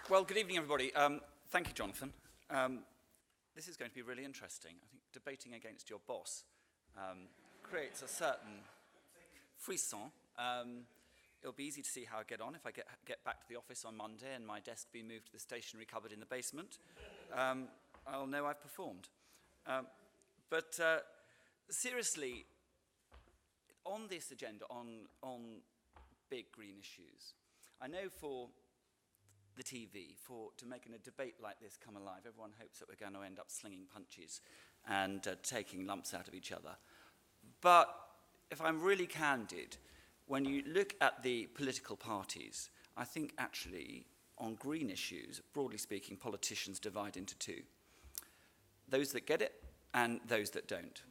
Well, good evening, everybody. Thank you, Jonathan. This is going to be really interesting. I think debating against your boss creates a certain frisson. It'll be easy to see how I get on if I get back to the office on Monday and my desk be moved to the stationery cupboard in the basement. I'll know I've performed. But seriously, on this agenda, on big green issues, I know for the TV, to make a debate like this come alive, everyone hopes that we're going to end up slinging punches and taking lumps out of each other. But if I'm really candid, when you look at the political parties, I think actually on green issues, broadly speaking, politicians divide into two. Those that get it and those that don't.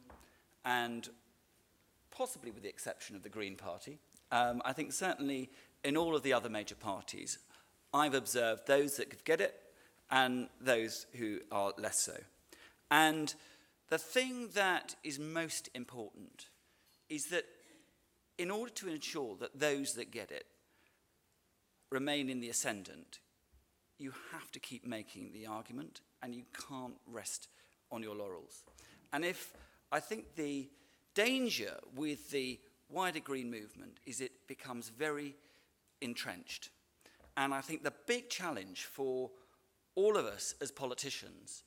And possibly with the exception of the Green Party, I think certainly in all of the other major parties, I've observed those that get it and those who are less so. And the thing that is most important is that in order to ensure that those that get it remain in the ascendant, you have to keep making the argument and you can't rest on your laurels. And I think the danger with the wider green movement is it becomes very entrenched. And I think the big challenge for all of us as politicians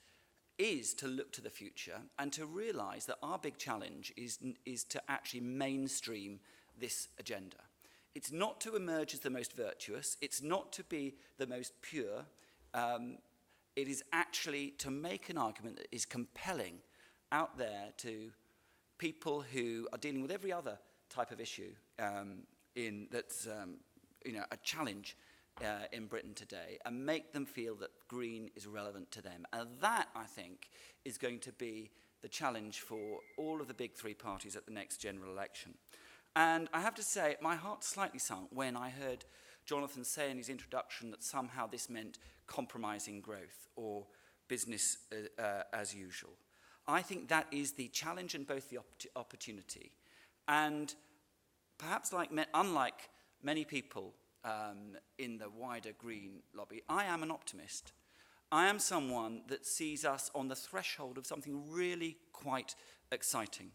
is to look to the future and to realise that our big challenge is to actually mainstream this agenda. It's not to emerge as the most virtuous. It's not to be the most pure. It is actually to make an argument that is compelling out there to people who are dealing with every other type of issue that's a challenge in Britain today, and make them feel that green is relevant to them. And that, I think, is going to be the challenge for all of the big three parties at the next general election. And I have to say, my heart slightly sunk when I heard Jonathan say in his introduction that somehow this meant compromising growth or business as usual. I think that is the challenge and both the opportunity. And perhaps unlike many people in the wider green lobby, I am an optimist. I am someone that sees us on the threshold of something really quite exciting.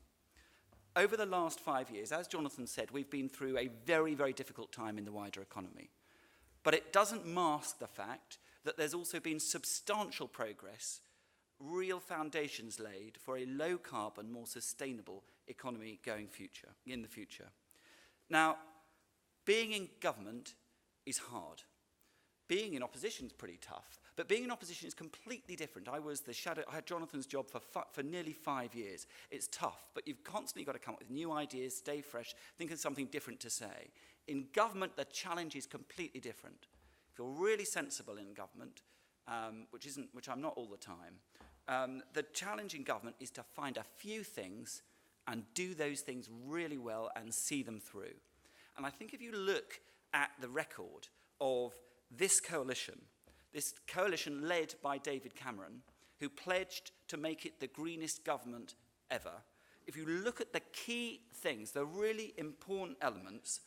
Over the last 5 years, as Jonathan said, we've been through a very, very difficult time in the wider economy. But it doesn't mask the fact that there's also been substantial progress, real foundations laid for a low-carbon, more sustainable economy in the future. Now, being in government is hard. Being in opposition is pretty tough. But being in opposition is completely different. I had Jonathan's job for nearly 5 years. It's tough, but you've constantly got to come up with new ideas, stay fresh, think of something different to say. In government, the challenge is completely different. If you're really sensible in government, which I'm not all the time, the challenge in government is to find a few things and do those things really well and see them through. And I think if you look at the record of this coalition led by David Cameron, who pledged to make it the greenest government ever, if you look at the key things, the really important elements,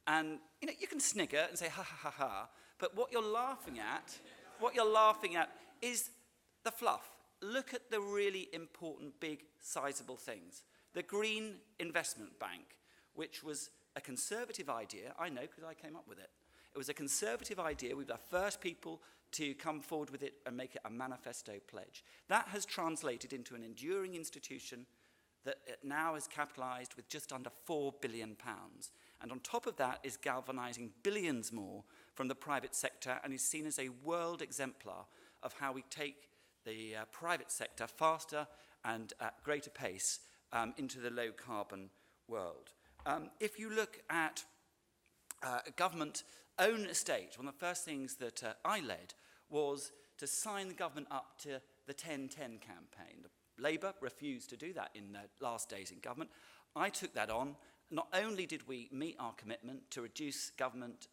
and you can snigger and say ha ha ha ha, but what you're laughing at is the fluff. Look at the really important, big, sizable things. The Green Investment Bank, which was a conservative idea, I know because I came up with it. It was a conservative idea. We were the first people to come forward with it and make it a manifesto pledge. That has translated into an enduring institution that now is capitalised with just under £4 billion. And on top of that is galvanising billions more from the private sector and is seen as a world exemplar of how we take the private sector faster and at greater pace into the low-carbon world. If you look at government-owned estate, one of the first things that I led was to sign the government up to the 10-10 campaign. Labour refused to do that in the last days in government. I took that on. Not only did we meet our commitment to reduce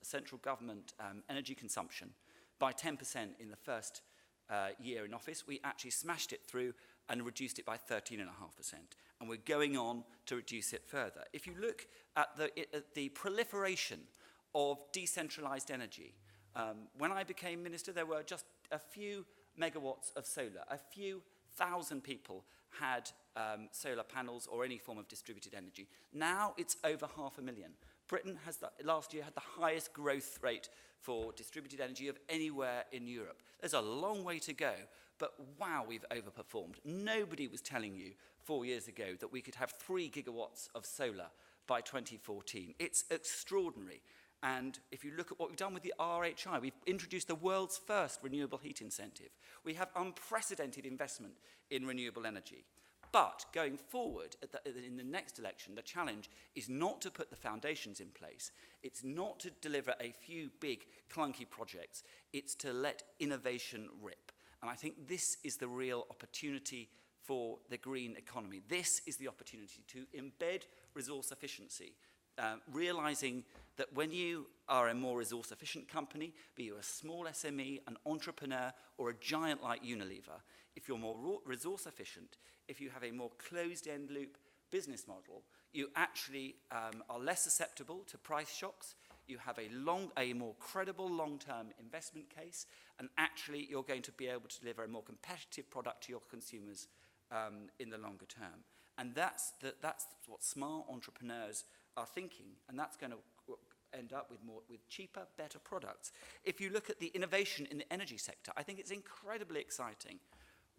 central government energy consumption by 10% in the first year in office, we actually smashed it through and reduced it by 13.5%. And we're going on to reduce it further. If you look at the proliferation of decentralised energy, When I became minister, there were just a few megawatts of solar. A few thousand people had solar panels or any form of distributed energy. Now it's over 500,000. Britain has last year had the highest growth rate for distributed energy of anywhere in Europe. There's a long way to go, but wow, we've overperformed. Nobody was telling you 4 years ago that we could have 3 gigawatts of solar by 2014. It's extraordinary. And if you look at what we've done with the RHI, we've introduced the world's first renewable heat incentive. We have unprecedented investment in renewable energy. But going forward, in the next election, the challenge is not to put the foundations in place. It's not to deliver a few big, clunky projects. It's to let innovation rip. And I think this is the real opportunity for the green economy. This is the opportunity to embed resource efficiency, realizing that when you are a more resource-efficient company, be you a small SME, an entrepreneur, or a giant like Unilever, if you're more resource-efficient, if you have a more closed-end loop business model, you actually are less susceptible to price shocks, you have a more credible long-term investment case, and actually you're going to be able to deliver a more competitive product to your consumers in the longer term. And that's what smart entrepreneurs are thinking, and that's going to end up with cheaper, better products. If you look at the innovation in the energy sector, I think it's incredibly exciting.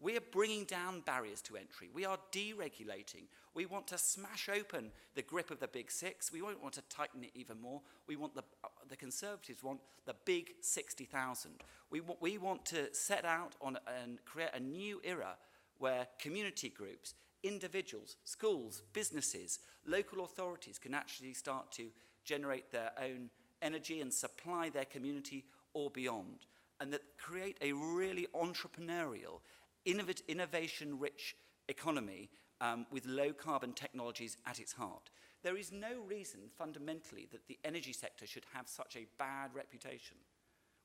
We are bringing down barriers to entry. We are deregulating. We want to smash open the grip of the big six. We won't want to tighten it even more. We want the Conservatives want the big 60,000. We want to set out on and create a new era where community groups, individuals, schools, businesses, local authorities can actually start to generate their own energy and supply their community or beyond, and that create a really entrepreneurial, innovation-rich economy with low-carbon technologies at its heart. There is no reason, fundamentally, that the energy sector should have such a bad reputation.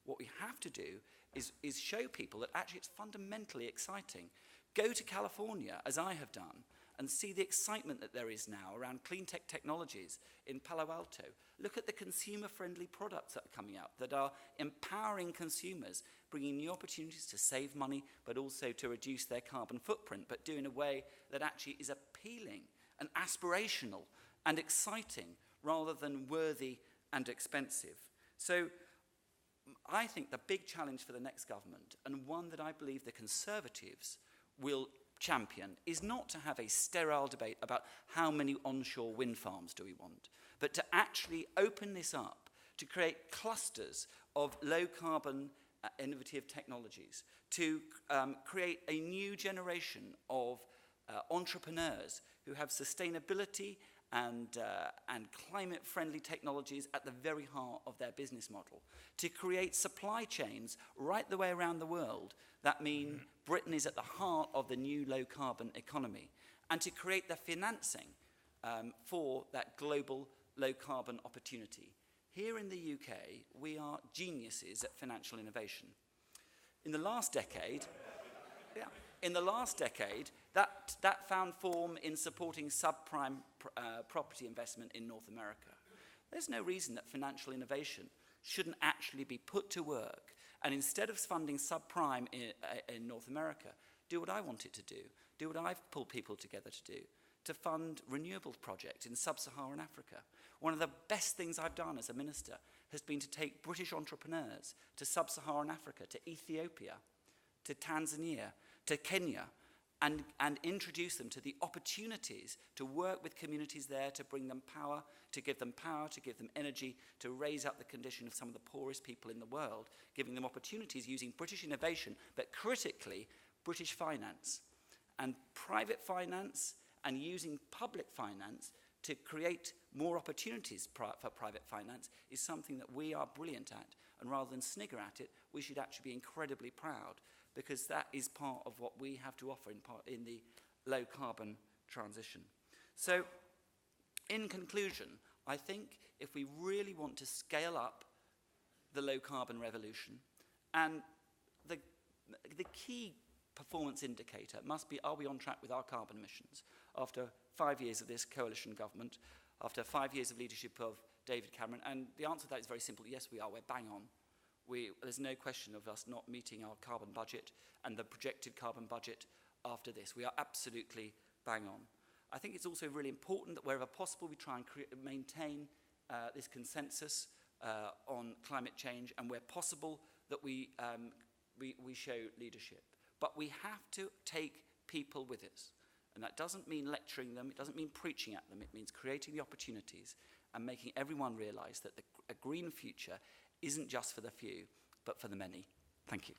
What we have to do is show people that actually it's fundamentally exciting. Go to California, as I have done, and see the excitement that there is now around clean tech technologies in Palo Alto. Look at the consumer-friendly products that are coming out that are empowering consumers, bringing new opportunities to save money, but also to reduce their carbon footprint, but do in a way that actually is appealing and aspirational and exciting rather than worthy and expensive. So I think the big challenge for the next government, and one that I believe the Conservatives will champion, is not to have a sterile debate about how many onshore wind farms do we want, but to actually open this up, to create clusters of low-carbon innovative technologies, to create a new generation of entrepreneurs who have sustainability and climate-friendly technologies at the very heart of their business model, to create supply chains right the way around the world that mean Britain is at the heart of the new low-carbon economy, and to create the financing for that global low-carbon opportunity. Here in the UK, we are geniuses at financial innovation. In the last decade, that found form in supporting subprime property investment in North America. There's no reason that financial innovation shouldn't actually be put to work, and instead of funding subprime in North America, do what I want it to do what I've pulled people together to do, to fund renewable projects in sub-Saharan Africa. One of the best things I've done as a minister has been to take British entrepreneurs to sub-Saharan Africa, to Ethiopia, to Tanzania, to Kenya, and introduce them to the opportunities to work with communities there, to bring them power, to give them energy, to raise up the condition of some of the poorest people in the world, giving them opportunities using British innovation, but critically, British finance. And private finance and using public finance to create more opportunities for private finance is something that we are brilliant at. And rather than snigger at it, we should actually be incredibly proud, because that is part of what we have to offer in the low-carbon transition. So, in conclusion, I think if we really want to scale up the low-carbon revolution, and the key performance indicator must be, are we on track with our carbon emissions? After 5 years of this coalition government, after 5 years of leadership of David Cameron, and the answer to that is very simple: yes, we are. We're bang on. There's no question of us not meeting our carbon budget and the projected carbon budget after this. We are absolutely bang on. I think it's also really important that wherever possible we try and maintain this consensus on climate change, and where possible that we show leadership. But we have to take people with us. And that doesn't mean lecturing them, it doesn't mean preaching at them, it means creating the opportunities and making everyone realise that a green future isn't just for the few, but for the many. Thank you.